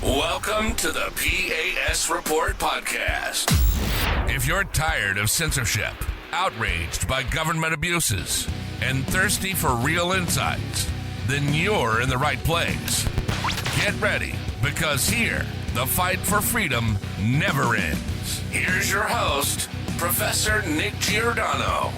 Welcome to the P.A.S. Report podcast. If you're tired of censorship, outraged by government abuses, and thirsty for real insights, then you're in the right place. Get ready, because here, the fight for freedom never ends. Here's your host, Professor Nick Giordano.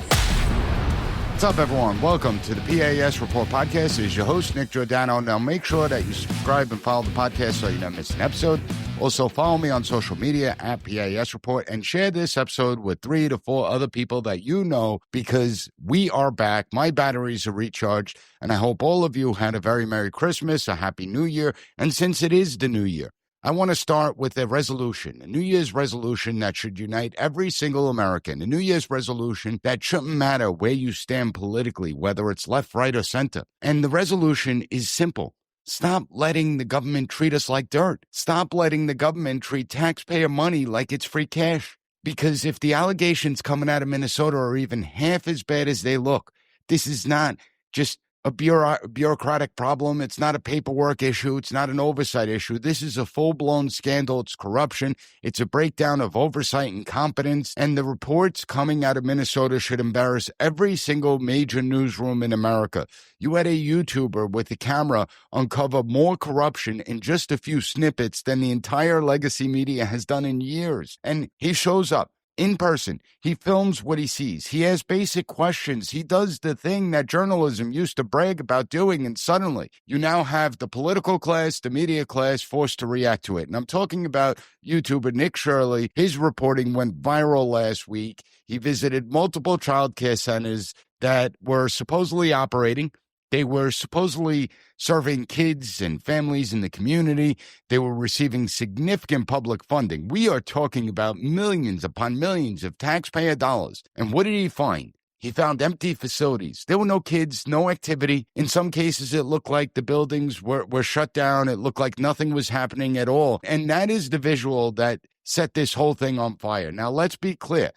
What's up, everyone? Welcome to the P.A.S. Report podcast. This is your host, Nick Giordano. Now, make sure that you subscribe and follow the podcast so you don't miss an episode. Also, follow me on social media at P.A.S. Report and share this episode with 3 to 4 other people that you know, because we are back. My batteries are recharged, and I hope all of you had a very Merry Christmas, a Happy New Year, and since it is the New Year, I want to start with a resolution, a New Year's resolution that should unite every single American, a New Year's resolution that shouldn't matter where you stand politically, whether it's left, right, or center. And the resolution is simple. Stop letting the government treat us like dirt. Stop letting the government treat taxpayer money like it's free cash. Because if the allegations coming out of Minnesota are even half as bad as they look, this is not just a bureaucratic problem. It's not a paperwork issue. It's not an oversight issue. This is a full-blown scandal. It's corruption. It's a breakdown of oversight and competence. And the reports coming out of Minnesota should embarrass every single major newsroom in America. You had a YouTuber with a camera uncover more corruption in just a few snippets than the entire legacy media has done in years. And he shows up in person. He films what he sees. He asks basic questions. He does the thing that journalism used to brag about doing, and suddenly you now have the political class, the media class forced to react to it. And I'm talking about YouTuber Nick Shirley. His reporting went viral last week. He visited multiple child care centers that were supposedly operating. They were supposedly serving kids and families in the community. They were receiving significant public funding. We are talking about millions upon millions of taxpayer dollars. And what did he find? He found empty facilities. There were no kids, no activity. In some cases, it looked like the buildings were shut down. It looked like nothing was happening at all. And that is the visual that set this whole thing on fire. Now, let's be clear.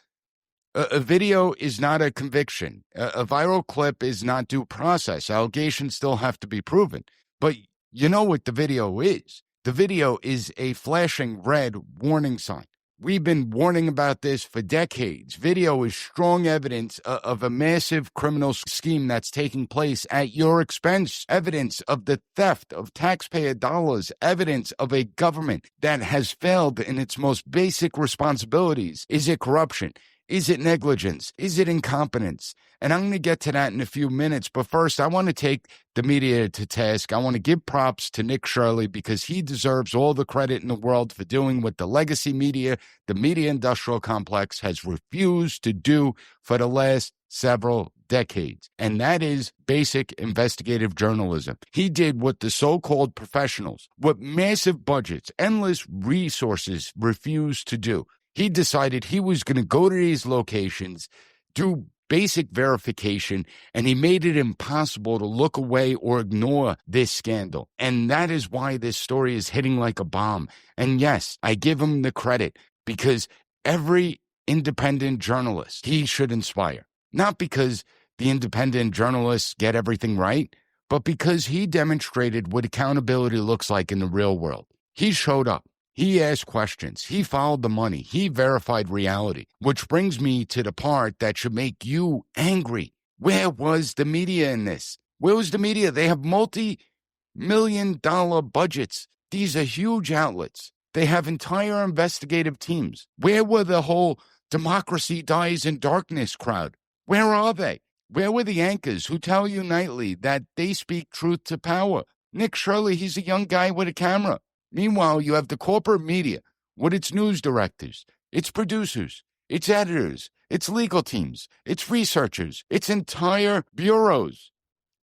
A video is not a conviction. A viral clip is not due process. Allegations still have to be proven. But you know what the video is. The video is a flashing red warning sign. We've been warning about this for decades. Video is strong evidence of a massive criminal scheme that's taking place at your expense. Evidence of the theft of taxpayer dollars. Evidence of a government that has failed in its most basic responsibilities. Is it corruption? Is it negligence? Is it incompetence? And I'm going to get to that in a few minutes. But first, I want to take the media to task. I want to give props to Nick Shirley because he deserves all the credit in the world for doing what the legacy media, the media industrial complex, has refused to do for the last several decades. And that is basic investigative journalism. He did what the so-called professionals, what massive budgets, endless resources refused to do. He decided he was going to go to these locations, do basic verification, and he made it impossible to look away or ignore this scandal. And that is why this story is hitting like a bomb. And yes, I give him the credit because every independent journalist he should inspire. Not because the independent journalists get everything right, but because he demonstrated what accountability looks like in the real world. He showed up. He asked questions. He followed the money. He verified reality, which brings me to the part that should make you angry. Where was the media in this? Where was the media? They have multi-million-dollar budgets. These are huge outlets. They have entire investigative teams. Where were the whole democracy dies in darkness crowd? Where are they? Where were the anchors who tell you nightly that they speak truth to power? Nick Shirley, he's a young guy with a camera. Meanwhile, you have the corporate media with its news directors, its producers, its editors, its legal teams, its researchers, its entire bureaus.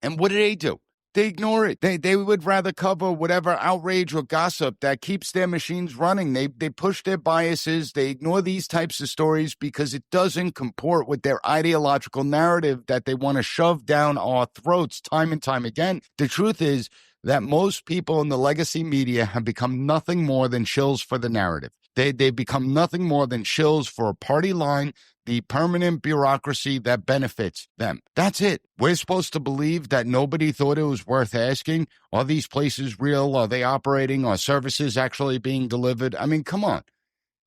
And what do? They ignore it. They would rather cover whatever outrage or gossip that keeps their machines running. They push their biases. They ignore these types of stories because it doesn't comport with their ideological narrative that they want to shove down our throats time and time again. The truth is that most people in the legacy media have become nothing more than shills for the narrative. They become nothing more than shills for a party line, the permanent bureaucracy that benefits them. That's it. We're supposed to believe that nobody thought it was worth asking. Are these places real? Are they operating? Are services actually being delivered? I mean, come on.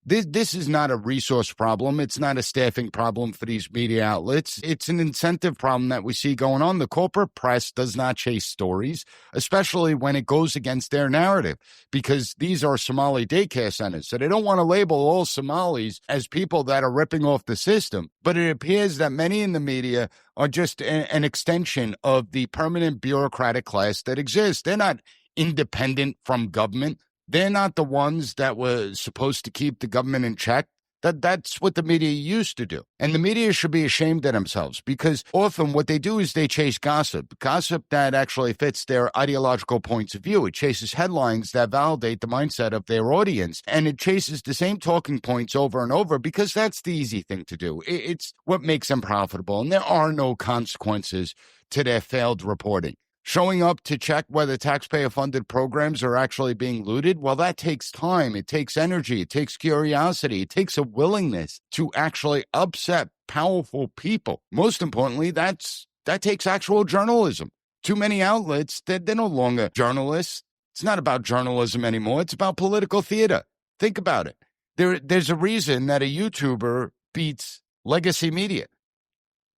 This is not a resource problem. It's not a staffing problem for these media outlets. It's an incentive problem that we see going on. The corporate press does not chase stories, especially when it goes against their narrative, because these are Somali daycare centers. So they don't want to label all Somalis as people that are ripping off the system. But it appears that many in the media are just an extension of the permanent bureaucratic class that exists. They're not independent from government. They're not the ones that were supposed to keep the government in check. That's what the media used to do. And the media should be ashamed of themselves, because often what they do is they chase gossip that actually fits their ideological points of view. It chases headlines that validate the mindset of their audience, and it chases the same talking points over and over because that's the easy thing to do. It's what makes them profitable, and there are no consequences to their failed reporting. Showing up to check whether taxpayer-funded programs are actually being looted, well, that takes time. It takes energy. It takes curiosity. It takes a willingness to actually upset powerful people. Most importantly, that takes actual journalism. Too many outlets, they're no longer journalists. It's not about journalism anymore. It's about political theater. Think about it. There's a reason that a YouTuber beats legacy media.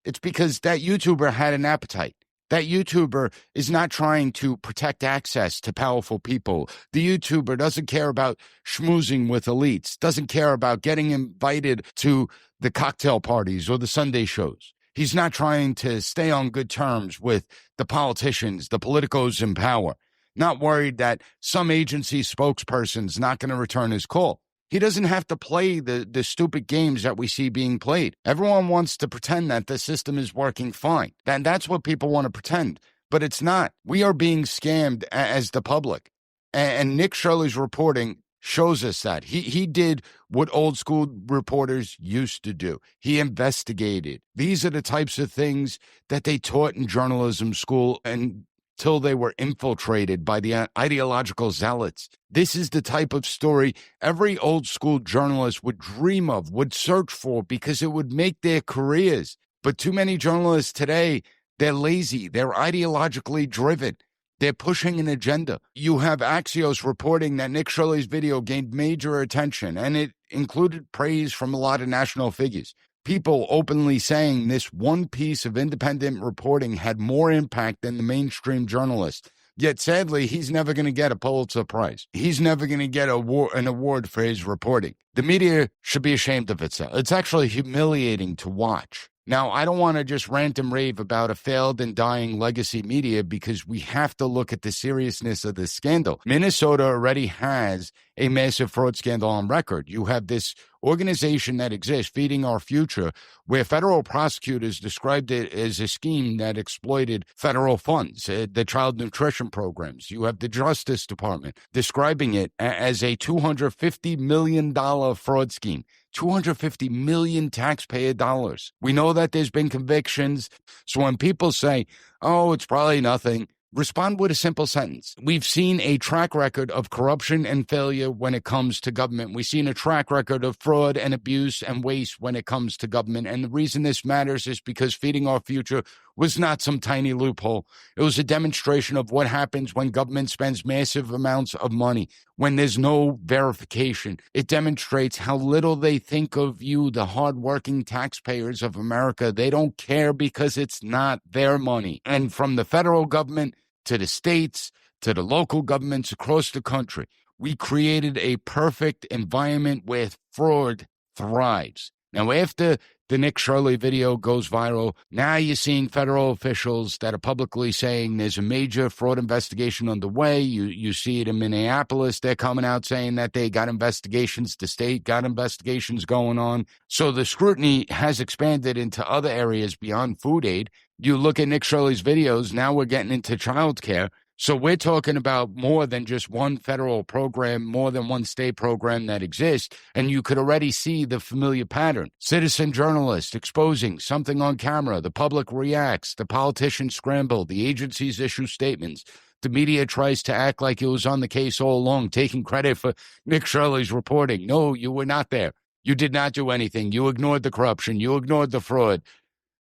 It's because that YouTuber had an appetite. That YouTuber is not trying to protect access to powerful people. The YouTuber doesn't care about schmoozing with elites, doesn't care about getting invited to the cocktail parties or the Sunday shows. He's not trying to stay on good terms with the politicians, the politicos in power, not worried that some agency spokesperson's not going to return his call. He doesn't have to play the stupid games that we see being played. Everyone wants to pretend that the system is working fine. That's what people want to pretend, but it's not. We are being scammed as the public. And Nick Shirley's reporting shows us that. He did what old school reporters used to do. He investigated. These are the types of things that they taught in journalism school until they were infiltrated by the ideological zealots. This is the type of story every old school journalist would dream of, would search for, because it would make their careers. But too many journalists today, they're lazy, they're ideologically driven. They're pushing an agenda. You have Axios reporting that Nick Shirley's video gained major attention, and it included praise from a lot of national figures. People openly saying this one piece of independent reporting had more impact than the mainstream journalist. Yet, sadly, he's never going to get a Pulitzer Prize. He's never going to get an award for his reporting. The media should be ashamed of itself. It's actually humiliating to watch. Now, I don't want to just rant and rave about a failed and dying legacy media, because we have to look at the seriousness of this scandal. Minnesota already has a massive fraud scandal on record. You have this organization that exists, Feeding Our Future, where federal prosecutors described it as a scheme that exploited federal funds, the child nutrition programs. You have the Justice Department describing it as a $250 million fraud scheme. 250 million taxpayer dollars. We know that there's been convictions. So when people say, oh, it's probably nothing, respond with a simple sentence. We've seen a track record of corruption and failure when it comes to government. We've seen a track record of fraud and abuse and waste when it comes to government. And the reason this matters is because Feeding Our Future was not some tiny loophole. It was a demonstration of what happens when government spends massive amounts of money, when there's no verification. It demonstrates how little they think of you, the hardworking taxpayers of America. They don't care because it's not their money. And from the federal government to the states, to the local governments across the country, we created a perfect environment where fraud thrives. Now, after the Nick Shirley video goes viral, now you're seeing federal officials that are publicly saying there's a major fraud investigation underway. You see it in Minneapolis. They're coming out saying that they got investigations. The state got investigations going on. So the scrutiny has expanded into other areas beyond food aid. You look at Nick Shirley's videos, now we're getting into childcare. So we're talking about more than just one federal program, more than one state program that exists, and you could already see the familiar pattern. Citizen journalists exposing something on camera, the public reacts, the politicians scramble, the agencies issue statements. The media tries to act like it was on the case all along, taking credit for Nick Shirley's reporting. No, you were not there. You did not do anything. You ignored the corruption. You ignored the fraud.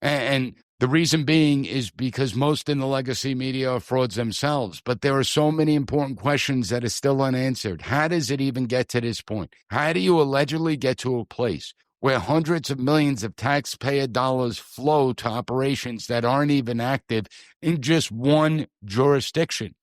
And the reason being is because most in the legacy media are frauds themselves. But there are so many important questions that are still unanswered. How does it even get to this point? How do you allegedly get to a place where hundreds of millions of taxpayer dollars flow to operations that aren't even active in just one jurisdiction?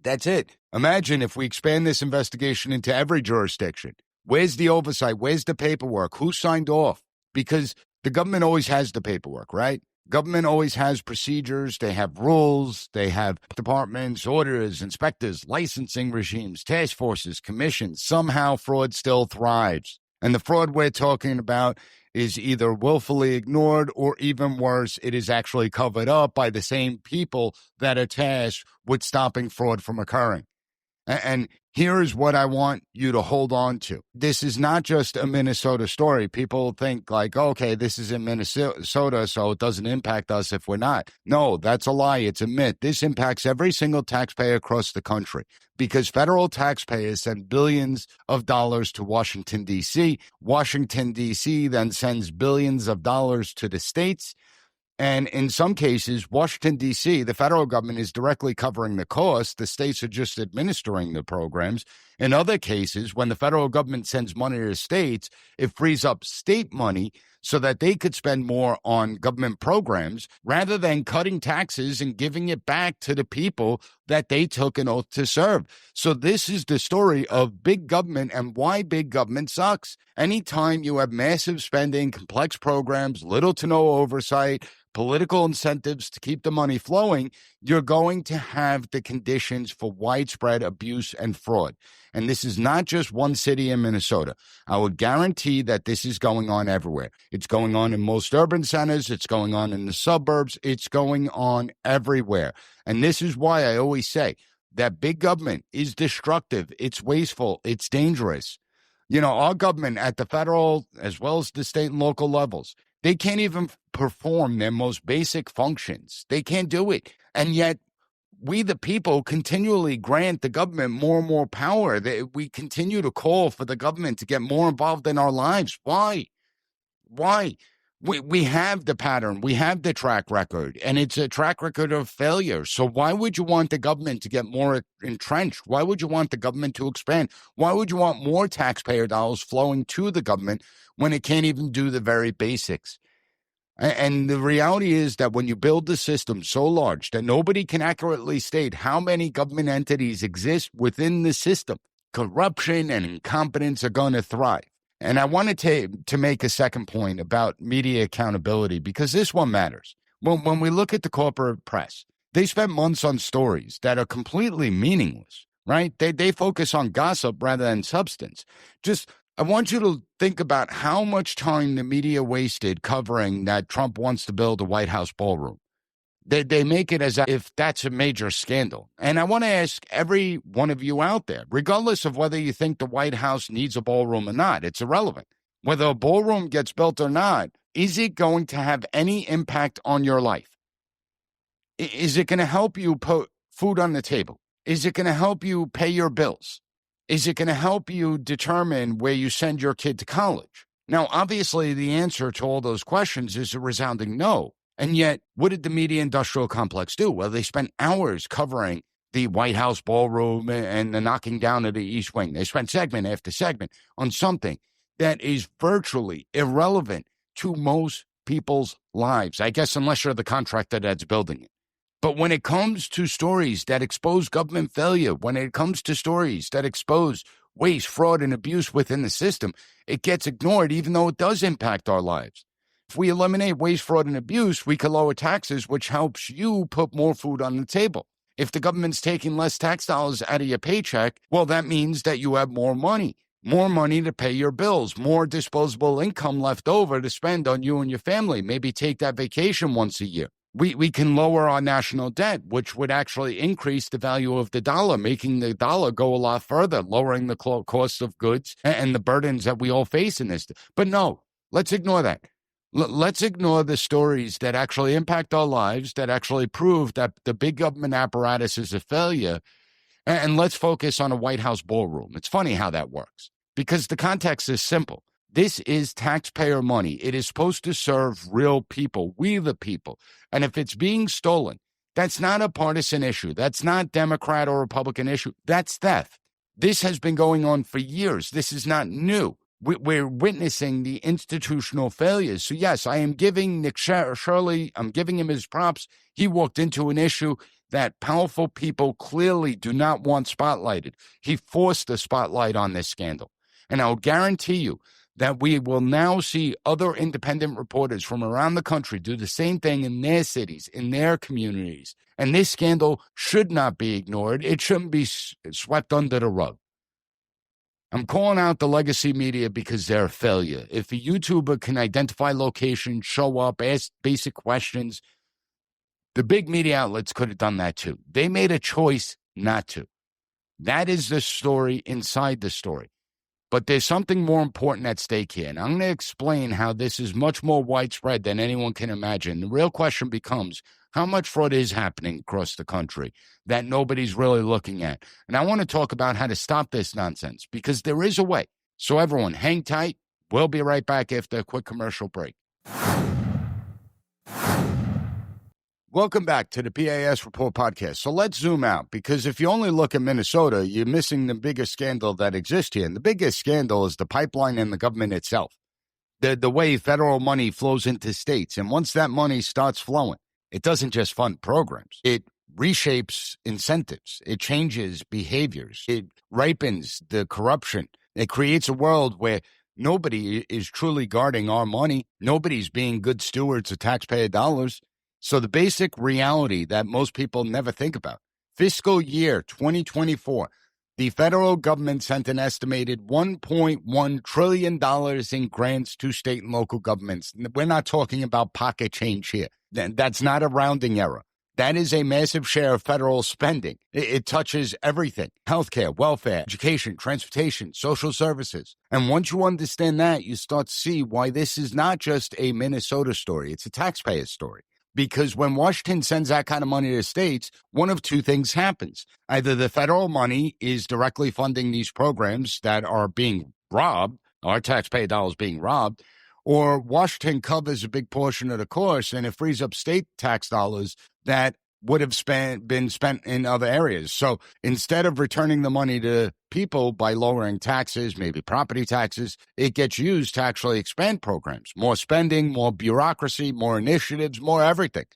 That's it. Imagine if we expand this investigation into every jurisdiction. Where's the oversight? Where's the paperwork? Who signed off? Because the government always has the paperwork, right? Government always has procedures. They have rules. They have departments, auditors, inspectors, licensing regimes, task forces, commissions. Somehow fraud still thrives. And the fraud we're talking about is either willfully ignored or, even worse, it is actually covered up by the same people that are tasked with stopping fraud from occurring. And here is what I want you to hold on to. This is not just a Minnesota story. People think like, okay, this is in Minnesota, so it doesn't impact us if we're not. No, that's a lie. It's a myth. This impacts every single taxpayer across the country because federal taxpayers send billions of dollars to Washington, D.C. Washington, D.C. then sends billions of dollars to the states. And in some cases, Washington, D.C., the federal government is directly covering the cost. The states are just administering the programs. In other cases, when the federal government sends money to the states, it frees up state money so that they could spend more on government programs rather than cutting taxes and giving it back to the people that they took an oath to serve. So this is the story of big government and why big government sucks. Anytime you have massive spending, complex programs, little to no oversight, political incentives to keep the money flowing, you're going to have the conditions for widespread abuse and fraud. And this is not just one city in Minnesota. I would guarantee that this is going on everywhere. It's going on in most urban centers. It's going on in the suburbs. It's going on everywhere. And this is why I always say that big government is destructive. It's wasteful. It's dangerous. You know, our government at the federal as well as the state and local levels, they can't even perform their most basic functions. They can't do it. And yet, we, the people, continually grant the government more and more power. We continue to call for the government to get more involved in our lives. Why? Why? We have the pattern. We have the track record, and it's a track record of failure. So why would you want the government to get more entrenched? Why would you want the government to expand? Why would you want more taxpayer dollars flowing to the government when it can't even do the very basics? And the reality is that when you build the system so large that nobody can accurately state how many government entities exist within the system, corruption and incompetence are going to thrive. And I wanted to make a second point about media accountability because this one matters. When we look at the corporate press, they spend months on stories that are completely meaningless, right? They focus on gossip rather than substance. I want you to think about how much time the media wasted covering that Trump wants to build a White House ballroom. They make it as if that's a major scandal. And I want to ask every one of you out there, regardless of whether you think the White House needs a ballroom or not, it's irrelevant. Whether a ballroom gets built or not, is it going to have any impact on your life? Is it going to help you put food on the table? Is it going to help you pay your bills? Is it going to help you determine where you send your kid to college? Now, obviously, the answer to all those questions is a resounding no. And yet, what did the media industrial complex do? Well, they spent hours covering the White House ballroom and the knocking down of the East Wing. They spent segment after segment on something that is virtually irrelevant to most people's lives, I guess, unless you're the contractor that's building it. But when it comes to stories that expose government failure, when it comes to stories that expose waste, fraud, and abuse within the system, it gets ignored even though it does impact our lives. If we eliminate waste, fraud, and abuse, we can lower taxes, which helps you put more food on the table. If the government's taking less tax dollars out of your paycheck, well, that means that you have more money to pay your bills, more disposable income left over to spend on you and your family. Maybe take that vacation once a year. We can lower our national debt, which would actually increase the value of the dollar, making the dollar go a lot further, lowering the cost of goods and the burdens that we all face in this. But no, let's ignore that. Let's ignore the stories that actually impact our lives, that actually prove that the big government apparatus is a failure, and let's focus on a White House ballroom. It's funny how that works because the context is simple. This is taxpayer money. It is supposed to serve real people, we the people. And if it's being stolen, that's not a partisan issue. That's not Democrat or Republican issue. That's theft. This has been going on for years. This is not new. We're witnessing the institutional failures. So yes, I am giving Nick Shirley, I'm giving him his props. He walked into an issue that powerful people clearly do not want spotlighted. He forced the spotlight on this scandal. And I'll guarantee you that we will now see other independent reporters from around the country do the same thing in their cities, in their communities. And this scandal should not be ignored. It shouldn't be swept under the rug. I'm calling out the legacy media because they're a failure. If a YouTuber can identify locations, show up, ask basic questions, the big media outlets could have done that too. They made a choice not to. That is the story inside the story. But there's something more important at stake here, and I'm going to explain how this is much more widespread than anyone can imagine. The real question becomes, how much fraud is happening across the country that nobody's really looking at? And I want to talk about how to stop this nonsense, because there is a way. So everyone, hang tight. We'll be right back after a quick commercial break. Welcome back to the P.A.S. Report podcast. So let's zoom out, because if you only look at Minnesota, you're missing the biggest scandal that exists here. And the biggest scandal is the pipeline and the government itself, the way federal money flows into states. And once that money starts flowing, it doesn't just fund programs. It reshapes incentives. It changes behaviors. It ripens the corruption. It creates a world where nobody is truly guarding our money. Nobody's being good stewards of taxpayer dollars. So the basic reality that most people never think about, fiscal year 2024, the federal government sent an estimated $1.1 trillion in grants to state and local governments. We're not talking about pocket change here. That's not a rounding error. That is a massive share of federal spending. It touches everything: healthcare, welfare, education, transportation, social services. And once you understand that, you start to see why this is not just a Minnesota story. It's a taxpayer story. Because when Washington sends that kind of money to states, one of two things happens. Either the federal money is directly funding these programs that are being robbed, our taxpayer dollars being robbed, or Washington covers a big portion of the cost and it frees up state tax dollars that would have been spent in other areas. So instead of returning the money to people by lowering taxes, maybe property taxes, it gets used to actually expand programs. More spending, more bureaucracy, more initiatives, more everything.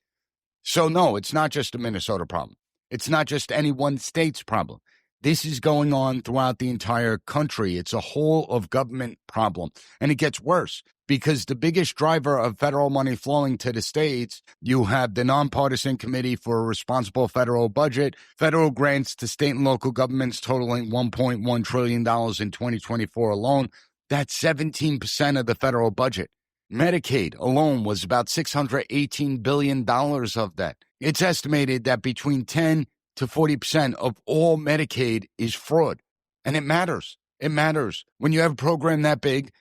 So no, it's not just a Minnesota problem. It's not just any one state's problem. This is going on throughout the entire country. It's a whole of government problem. And it gets worse because the biggest driver of federal money flowing to the states, you have the Nonpartisan Committee for a Responsible Federal Budget, federal grants to state and local governments totaling $1.1 trillion in 2024 alone. That's 17% of the federal budget. Medicaid alone was about $618 billion of that. It's estimated that between 10 to 40% of all Medicaid is fraud. And it matters. It matters. When you have a program that big,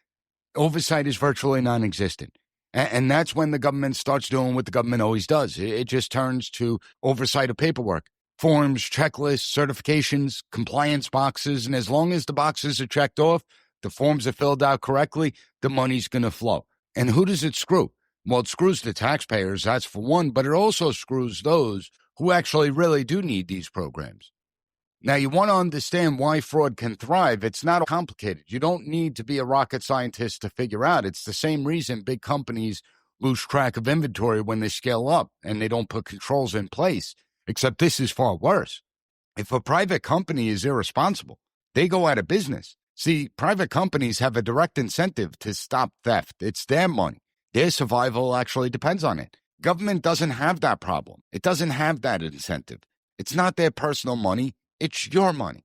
oversight is virtually non-existent. And that's when the government starts doing what the government always does. It just turns to oversight of paperwork, forms, checklists, certifications, compliance boxes. And as long as the boxes are checked off, the forms are filled out correctly, the money's going to flow. And who does it screw? Well, it screws the taxpayers, that's for one, but it also screws those who actually really do need these programs. Now, you want to understand why fraud can thrive. It's not complicated. You don't need to be a rocket scientist to figure out. It's the same reason big companies lose track of inventory when they scale up and they don't put controls in place, except this is far worse. If a private company is irresponsible, they go out of business. See, private companies have a direct incentive to stop theft. It's their money. Their survival actually depends on it. Government doesn't have that problem. It doesn't have that incentive. It's not their personal money. It's your money.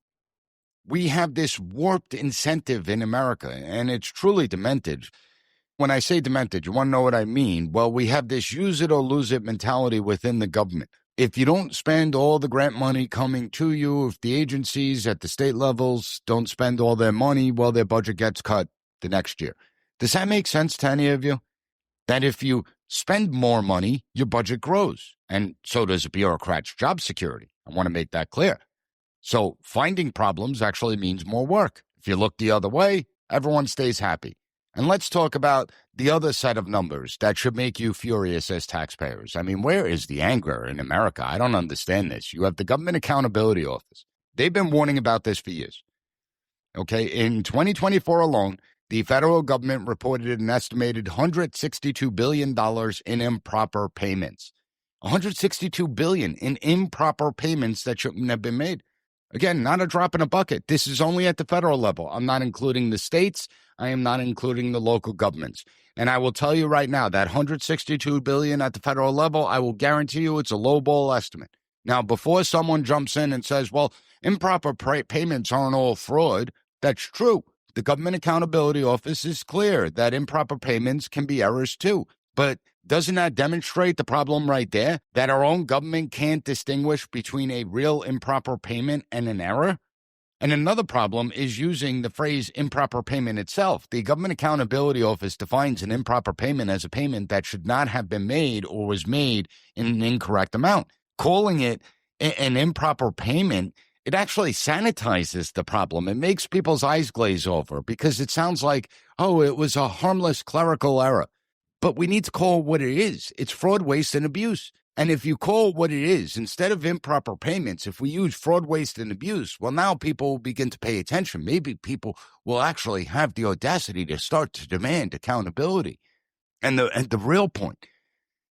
We have this warped incentive in America, and it's truly demented. When I say demented, you want to know what I mean? Well, we have this use it or lose it mentality within the government. If you don't spend all the grant money coming to you, if the agencies at the state levels don't spend all their money, well, their budget gets cut the next year. Does that make sense to any of you? that if you spend more money, your budget grows. And so does a bureaucrat's job security. I want to make that clear. So finding problems actually means more work. If you look the other way, everyone stays happy. And let's talk about the other set of numbers that should make you furious as taxpayers. I mean, where is the anger in America? I don't understand this. You have the Government Accountability Office. They've been warning about this for years. Okay, in 2024 alone, the federal government reported an estimated $162 billion in improper payments. $162 billion in improper payments that shouldn't have been made. Again, not a drop in a bucket. This is only at the federal level. I'm not including the states. I am not including the local governments. And I will tell you right now, that $162 billion at the federal level, I will guarantee you it's a lowball estimate. Now, before someone jumps in and says, well, improper payments aren't all fraud, that's true. The Government Accountability Office is clear that improper payments can be errors too. But doesn't that demonstrate the problem right there? That our own government can't distinguish between a real improper payment and an error? And another problem is using the phrase improper payment itself. The Government Accountability Office defines an improper payment as a payment that should not have been made or was made in an incorrect amount. Calling it an improper payment, it actually sanitizes the problem. It makes people's eyes glaze over because it sounds like, oh, it was a harmless clerical error. But we need to call it what it is. It's fraud, waste, and abuse. And if you call it what it is, instead of improper payments, if we use fraud, waste, and abuse, well, now people will begin to pay attention. Maybe people will actually have the audacity to start to demand accountability. And the real point,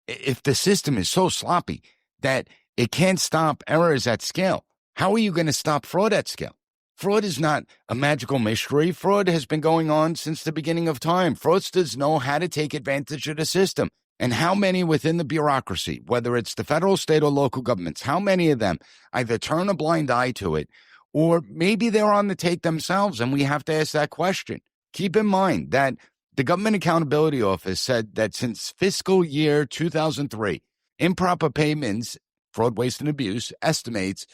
if the system is so sloppy that it can't stop errors at scale, how are you going to stop fraud at scale? Fraud is not a magical mystery. Fraud has been going on since the beginning of time. Fraudsters know how to take advantage of the system. And how many within the bureaucracy, whether it's the federal, state, or local governments, how many of them either turn a blind eye to it, or maybe they're on the take themselves, and we have to ask that question. Keep in mind that the Government Accountability Office said that since fiscal year 2003, improper payments, fraud, waste, and abuse, estimates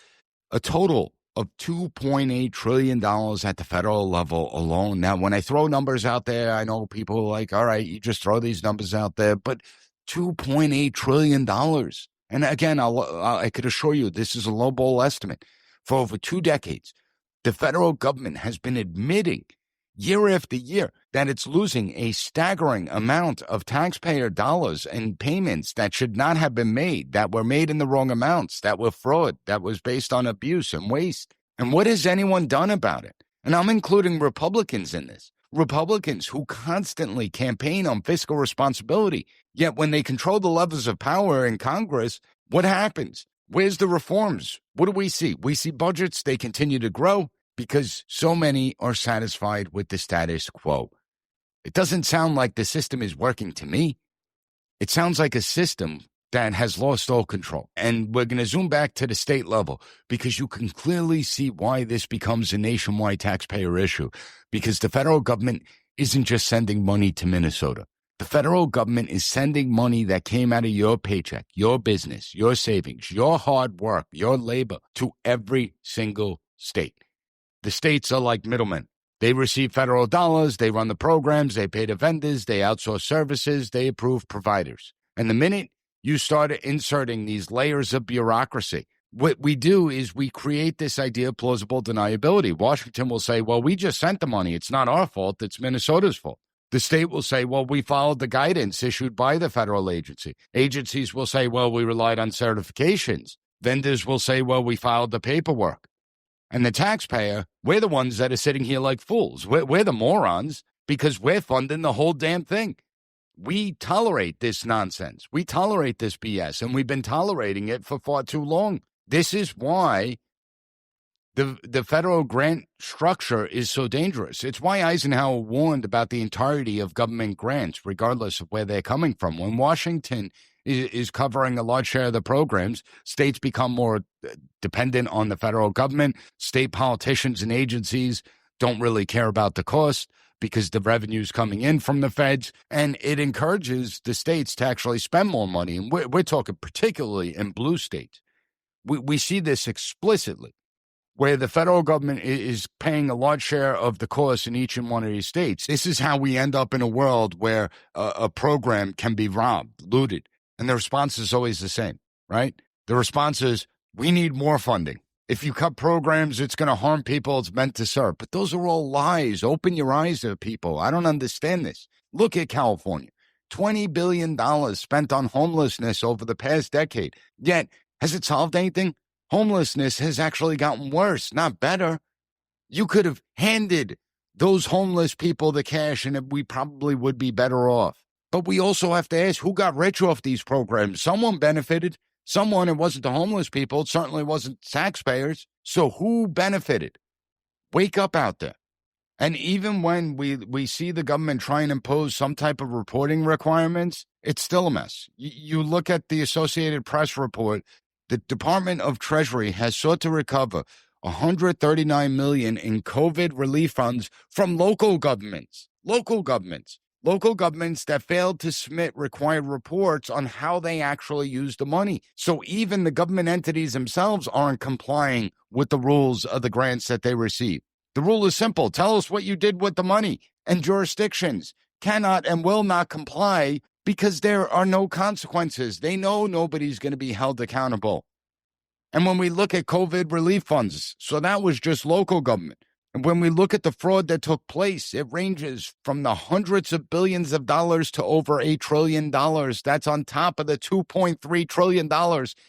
a total of $2.8 trillion at the federal level alone. Now, when I throw numbers out there, I know people are like, all right, you just throw these numbers out there, but $2.8 trillion. And again, I could assure you this is a lowball estimate. For over 2 decades, the federal government has been admitting year after year that it's losing a staggering amount of taxpayer dollars and payments that should not have been made, that were made in the wrong amounts, that were fraud, that was based on abuse and waste. And what has anyone done about it? And I'm including Republicans in this. Republicans who constantly campaign on fiscal responsibility. Yet when they control the levers of power in Congress, what happens? Where's the reforms? What do we see? We see budgets, they continue to grow, because so many are satisfied with the status quo. It doesn't sound like the system is working to me. It sounds like a system that has lost all control. And we're going to zoom back to the state level because you can clearly see why this becomes a nationwide taxpayer issue, because the federal government isn't just sending money to Minnesota. The federal government is sending money that came out of your paycheck, your business, your savings, your hard work, your labor to every single state. The states are like middlemen. They receive federal dollars, they run the programs, they pay the vendors, they outsource services, they approve providers. And the minute you start inserting these layers of bureaucracy, what we do is we create this idea of plausible deniability. Washington will say, well, we just sent the money. It's not our fault. It's Minnesota's fault. The state will say, well, we followed the guidance issued by the federal agency. Agencies will say, well, we relied on certifications. Vendors will say, well, we filed the paperwork. And the taxpayer, we're the ones that are sitting here like fools. We're the morons because we're funding the whole damn thing. We tolerate this nonsense. We tolerate this BS, and we've been tolerating it for far too long. This is why the federal grant structure is so dangerous. It's why Eisenhower warned about the entirety of government grants, regardless of where they're coming from. When Washington is covering a large share of the programs, states become more dependent on the federal government. State politicians and agencies don't really care about the cost because the revenue's coming in from the feds, and it encourages the states to actually spend more money. And we're talking particularly in blue states. We see this explicitly. where the federal government is paying a large share of the cost in each and one of these states. This is how we end up in a world where a program can be robbed, looted. And the response is always the same, right? The response is, we need more funding. If you cut programs, it's going to harm people it's meant to serve. But those are all lies. Open your eyes to people. I don't understand this. Look at California. $20 billion spent on homelessness over the past decade. Yet, has it solved anything? Homelessness has actually gotten worse, not better. You could have handed those homeless people the cash and we probably would be better off. But we also have to ask, who got rich off these programs? Someone benefited. Someone, it wasn't the homeless people. It certainly wasn't taxpayers. So who benefited? Wake up out there. And even when we see the government try and impose some type of reporting requirements, it's still a mess. You look at the Associated Press report, the Department of Treasury has sought to recover $139 million in COVID relief funds from local governments that failed to submit required reports on how they actually use the money. So even the government entities themselves aren't complying with the rules of the grants that they receive. The rule is simple. Tell us what you did with the money. And jurisdictions cannot and will not comply because there are no consequences. They know nobody's going to be held accountable. And when we look at COVID relief funds, so that was just local government. And when we look at the fraud that took place, it ranges from the hundreds of billions of dollars to over $8 trillion. That's on top of the $2.3 trillion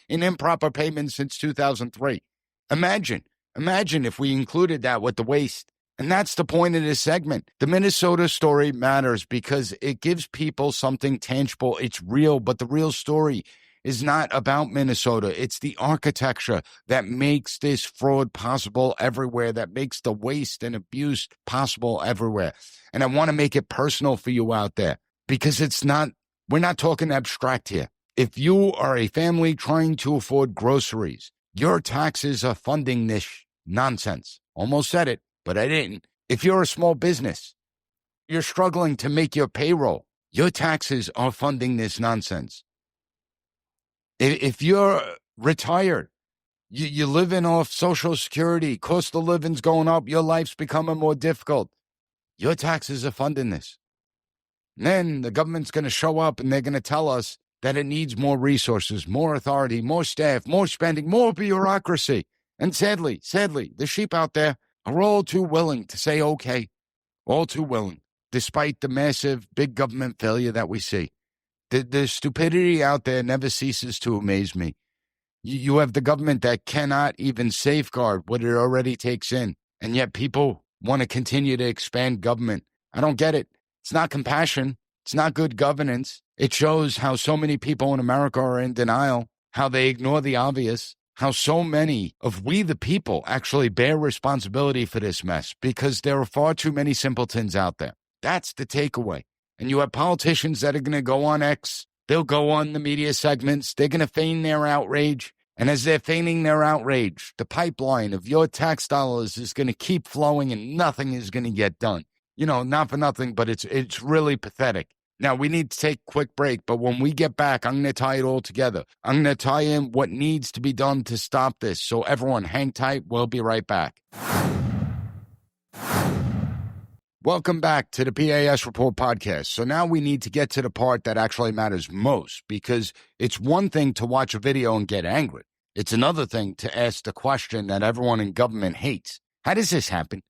in improper payments since 2003. Imagine if we included that with the waste. And that's the point of this segment. The Minnesota story matters because it gives people something tangible. It's real, but the real story is not about Minnesota. It's the architecture that makes this fraud possible everywhere, that makes the waste and abuse possible everywhere. And I want to make it personal for you out there because we're not talking abstract here. If you are a family trying to afford groceries, your taxes are funding this nonsense. Almost said it, but I didn't. If you're a small business, you're struggling to make your payroll, your taxes are funding this nonsense. If you're retired, you're living off Social Security, cost of living's going up, your life's becoming more difficult, your taxes are funding this. And then the government's going to show up and they're going to tell us that it needs more resources, more authority, more staff, more spending, more bureaucracy. And sadly, the sheep out there are all too willing to say okay, all too willing, despite the massive big government failure that we see. The stupidity out there never ceases to amaze me. You have the government that cannot even safeguard what it already takes in, and yet people want to continue to expand government. I don't get it. It's not compassion. It's not good governance. It shows how so many people in America are in denial, how they ignore the obvious, how so many of we the people actually bear responsibility for this mess because there are far too many simpletons out there. That's the takeaway. And you have politicians that are going to go on X. They'll go on the media segments. They're going to feign their outrage. And as they're feigning their outrage, the pipeline of your tax dollars is going to keep flowing and nothing is going to get done. You know, not for nothing, but it's really pathetic. Now, we need to take a quick break, but when we get back, I'm going to tie it all together. I'm going to tie in what needs to be done to stop this. So everyone, hang tight. We'll be right back. Welcome back to the P.A.S. Report podcast. So now we need to get to the part that actually matters most, because it's one thing to watch a video and get angry. It's another thing to ask the question that everyone in government hates. How does this happen?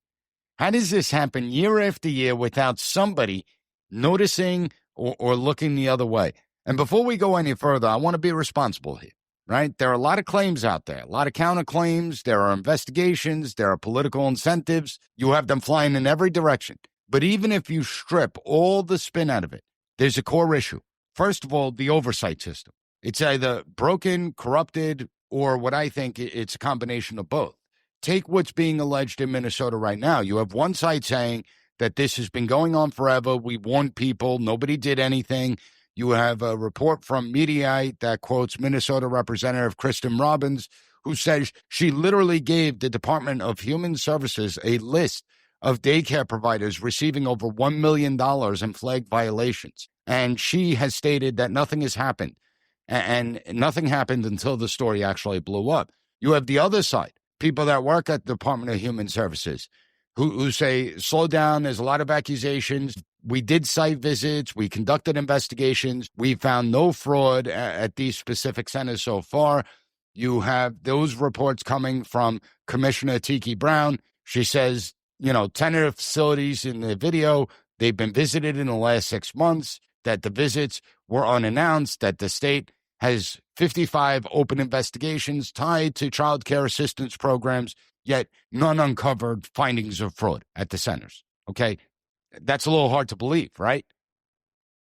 How does this happen year after year without somebody noticing or looking the other way? And before we go any further, I want to be responsible here, right? There are a lot of claims out there, a lot of counterclaims. There are investigations. There are political incentives. You have them flying in every direction. But even if you strip all the spin out of it, there's a core issue. First of all, the oversight system. It's either broken, corrupted, or what I think it's a combination of both. Take what's being alleged in Minnesota right now. You have one side saying that this has been going on forever. We warned people. Nobody did anything. You have a report from Mediaite that quotes Minnesota Representative Kristen Robbins, who says she literally gave the Department of Human Services a list of daycare providers receiving over $1 million in flagged violations. And she has stated that nothing has happened. And nothing happened until the story actually blew up. You have the other side people that work at the Department of Human Services who say, slow down, there's a lot of accusations. We did site visits. We conducted investigations. We found no fraud at these specific centers so far. You have those reports coming from Commissioner Tiki Brown. She says, 10 of the facilities in the video, they've been visited in the last 6 months, that the visits were unannounced, that the state has 55 open investigations tied to child care assistance programs, yet none uncovered findings of fraud at the centers. Okay? That's a little hard to believe, right?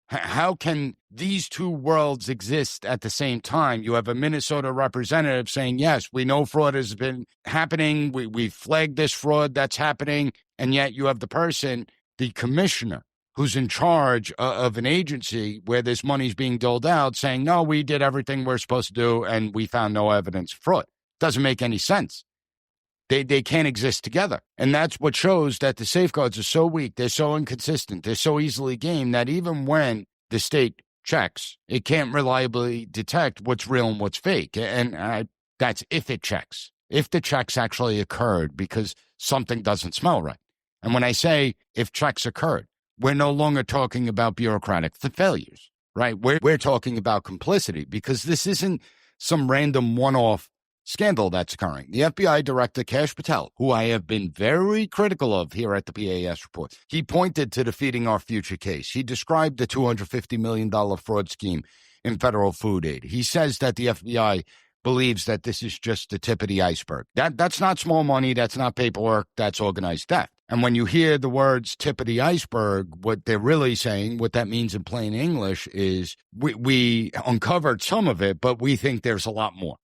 How can these two worlds exist at the same time? You have a Minnesota representative saying, yes, we know fraud has been happening. We flagged this fraud that's happening. And yet you have the person, the commissioner, who's in charge of an agency where this money's being doled out, saying, no, we did everything we're supposed to do and we found no evidence of fraud. Doesn't make any sense. They can't exist together. And that's what shows that the safeguards are so weak, they're so inconsistent, they're so easily gamed that even when the state checks, it can't reliably detect what's real and what's fake. And that's if it checks, if the checks actually occurred, because something doesn't smell right. And when I say if checks occurred, we're no longer talking about bureaucratic failures, right? We're talking about complicity, because this isn't some random one-off scandal that's occurring. The FBI Director Kash Patel, who I have been very critical of here at the P.A.S. report, he pointed to the Feeding Our Future case. He described the $250 million fraud scheme in federal food aid. He says that the FBI believes that this is just the tip of the iceberg. That's not small money. That's not paperwork. That's organized theft. And when you hear the words tip of the iceberg, what they're really saying, what that means in plain English is we uncovered some of it, but we think there's a lot more.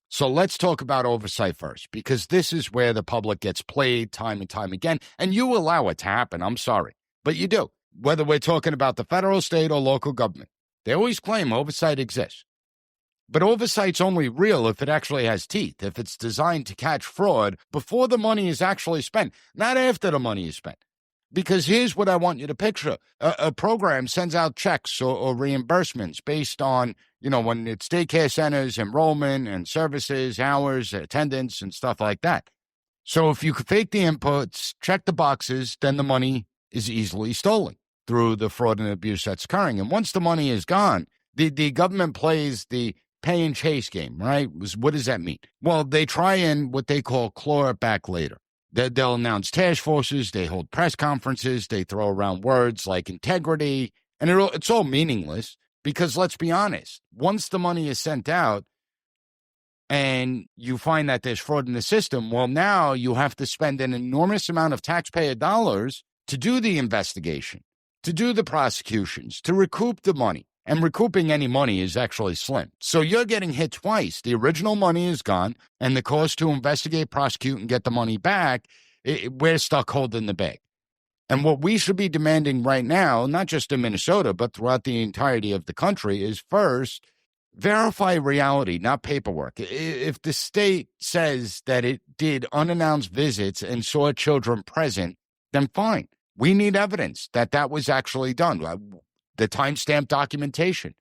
So let's talk about oversight first, because this is where the public gets played time and time again, and you allow it to happen. I'm sorry, but you do. Whether we're talking about the federal, state, or local government, they always claim oversight exists. But oversight's only real if it actually has teeth, if it's designed to catch fraud before the money is actually spent, not after the money is spent. Because here's what I want you to picture. A program sends out checks or reimbursements based on, when it's daycare centers, enrollment and services, hours, attendance, and stuff like that. So if you could fake the inputs, check the boxes, then the money is easily stolen through the fraud and abuse that's occurring. And once the money is gone, the government plays the pay and chase game, right? What does that mean? Well, they try and what they call claw it back later. They'll announce task forces, they hold press conferences, they throw around words like integrity, and it's all meaningless because, let's be honest, once the money is sent out and you find that there's fraud in the system, well, now you have to spend an enormous amount of taxpayer dollars to do the investigation, to do the prosecutions, to recoup the money. And recouping any money is actually slim. So you're getting hit twice. The original money is gone, and the cost to investigate, prosecute, and get the money back, we're stuck holding the bag. And what we should be demanding right now, not just in Minnesota, but throughout the entirety of the country, is first, verify reality, not paperwork. If the state says that it did unannounced visits and saw children present, then fine. We need evidence that that was actually done. The timestamp documentation.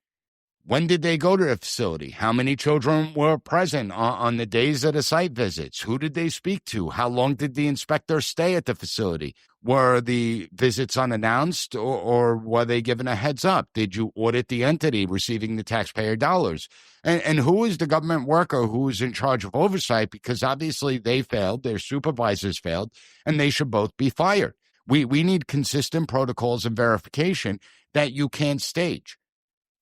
When did they go to the facility? How many children were present on the days of the site visits? Who did they speak to? How long did the inspector stay at the facility? Were the visits unannounced or were they given a heads up? Did you audit the entity receiving the taxpayer dollars? And who is the government worker who is in charge of oversight? Because obviously they failed, their supervisors failed, and they should both be fired. We need consistent protocols and verification that you can't stage.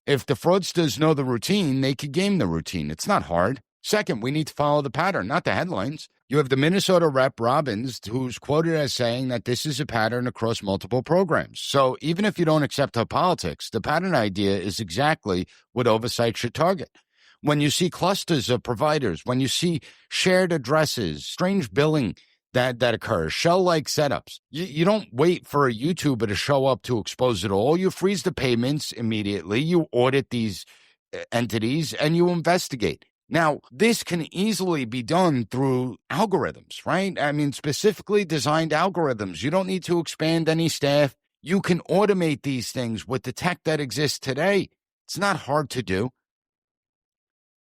If the fraudsters know the routine, they could game the routine. It's not hard. Second, we need to follow the pattern, not the headlines. You have the Minnesota rep, Robbins, who's quoted as saying that this is a pattern across multiple programs. So even if you don't accept her politics, the pattern idea is exactly what oversight should target. When you see clusters of providers, when you see shared addresses, strange billing that occurs, shell-like setups. You don't wait for a YouTuber to show up to expose it all. You freeze the payments immediately. You audit these entities and you investigate. Now, this can easily be done through algorithms, right? I mean, specifically designed algorithms. You don't need to expand any staff. You can automate these things with the tech that exists today. It's not hard to do.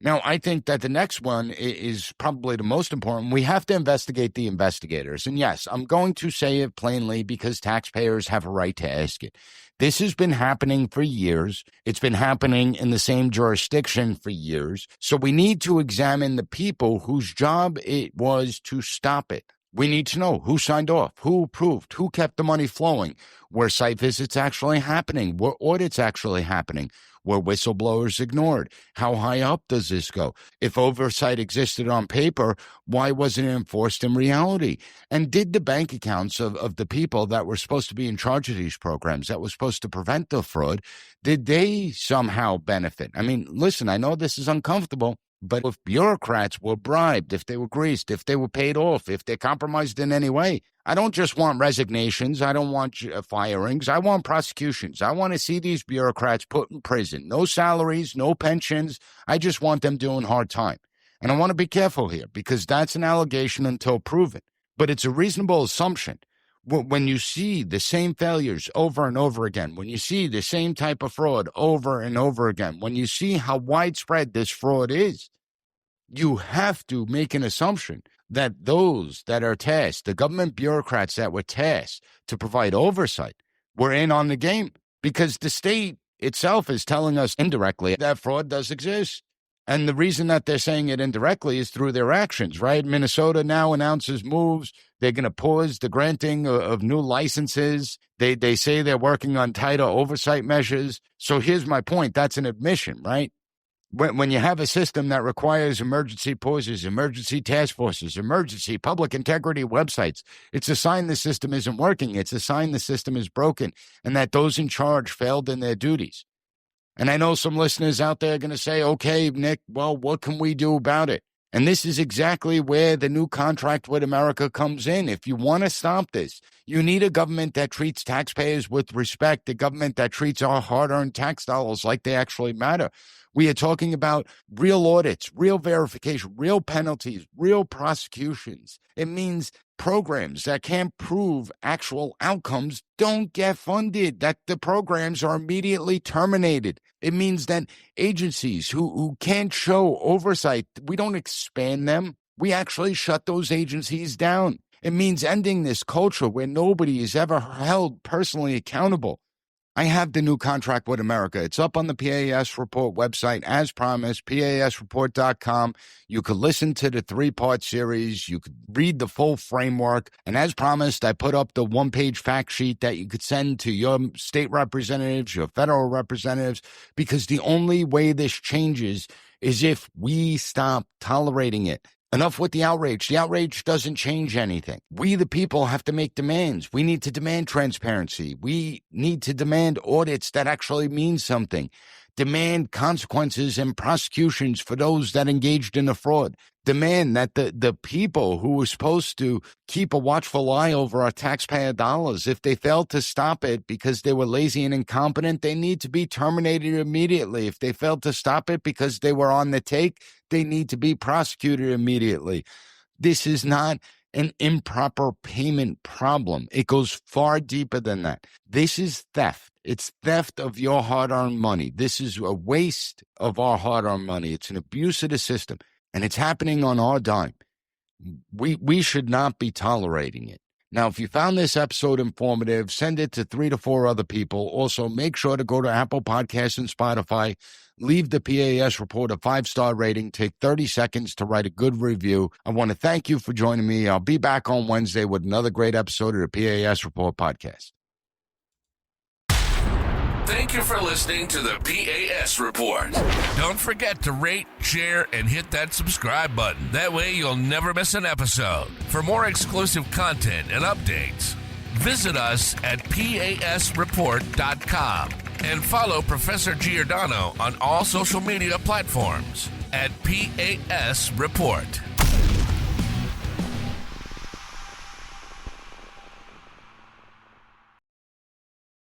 Now, I think that the next one is probably the most important. We have to investigate the investigators. And yes, I'm going to say it plainly because taxpayers have a right to ask it. This has been happening for years. It's been happening in the same jurisdiction for years. So we need to examine the people whose job it was to stop it. We need to know who signed off, who approved, who kept the money flowing, were site visits actually happening, were audits actually happening, were whistleblowers ignored? How high up does this go? If oversight existed on paper, why wasn't it enforced in reality? And did the bank accounts of the people that were supposed to be in charge of these programs, that was supposed to prevent the fraud, did they somehow benefit? I mean, listen, I know this is uncomfortable, but if bureaucrats were bribed, if they were greased, if they were paid off, if they're compromised in any way, I don't just want resignations. I don't want firings. I want prosecutions. I want to see these bureaucrats put in prison. No salaries, no pensions. I just want them doing hard time. And I want to be careful here because that's an allegation until proven. But it's a reasonable assumption. When you see the same failures over and over again, when you see the same type of fraud over and over again, when you see how widespread this fraud is, you have to make an assumption that those that are tasked, the government bureaucrats that were tasked to provide oversight, were in on the game because the state itself is telling us indirectly that fraud does exist. And the reason that they're saying it indirectly is through their actions, right? Minnesota now announces moves. They're going to pause the granting of new licenses. They say they're working on tighter oversight measures. So here's my point. That's an admission, right? When you have a system that requires emergency pauses, emergency task forces, emergency public integrity websites, it's a sign the system isn't working. It's a sign the system is broken and that those in charge failed in their duties. And I know some listeners out there are going to say, okay, Nick, well, what can we do about it? And this is exactly where the new contract with America comes in. If you want to stop this, you need a government that treats taxpayers with respect, a government that treats our hard-earned tax dollars like they actually matter. We are talking about real audits, real verification, real penalties, real prosecutions. It means programs that can't prove actual outcomes don't get funded, that the programs are immediately terminated. It means that agencies who can't show oversight, we don't expand them. We actually shut those agencies down. It means ending this culture where nobody is ever held personally accountable. I have the new contract with America. It's up on the P.A.S. report website, as promised, PASreport.com. You could listen to the 3-part series. You could read the full framework. And as promised, I put up the one-page fact sheet that you could send to your state representatives, your federal representatives, because the only way this changes is if we stop tolerating it. Enough with the outrage. The outrage doesn't change anything. We, the people, have to make demands. We need to demand transparency. We need to demand audits that actually mean something. Demand consequences and prosecutions for those that engaged in the fraud. Demand that the people who were supposed to keep a watchful eye over our taxpayer dollars, if they failed to stop it because they were lazy and incompetent, they need to be terminated immediately. If they failed to stop it because they were on the take, they need to be prosecuted immediately. This is not an improper payment problem. It goes far deeper than that. This is theft. It's theft of your hard-earned money. This is a waste of our hard-earned money. It's an abuse of the system, and it's happening on our dime. We should not be tolerating it. Now, if you found this episode informative, send it to 3 to 4 other people. Also, make sure to go to Apple Podcasts and Spotify. Leave the P.A.S. report a 5-star rating. Take 30 seconds to write a good review. I want to thank you for joining me. I'll be back on Wednesday with another great episode of the P.A.S. Report podcast. Thank you for listening to the P.A.S. Report. Don't forget to rate, share, and hit that subscribe button. That way you'll never miss an episode. For more exclusive content and updates, visit us at PASreport.com and follow Professor Giordano on all social media platforms at P.A.S. Report.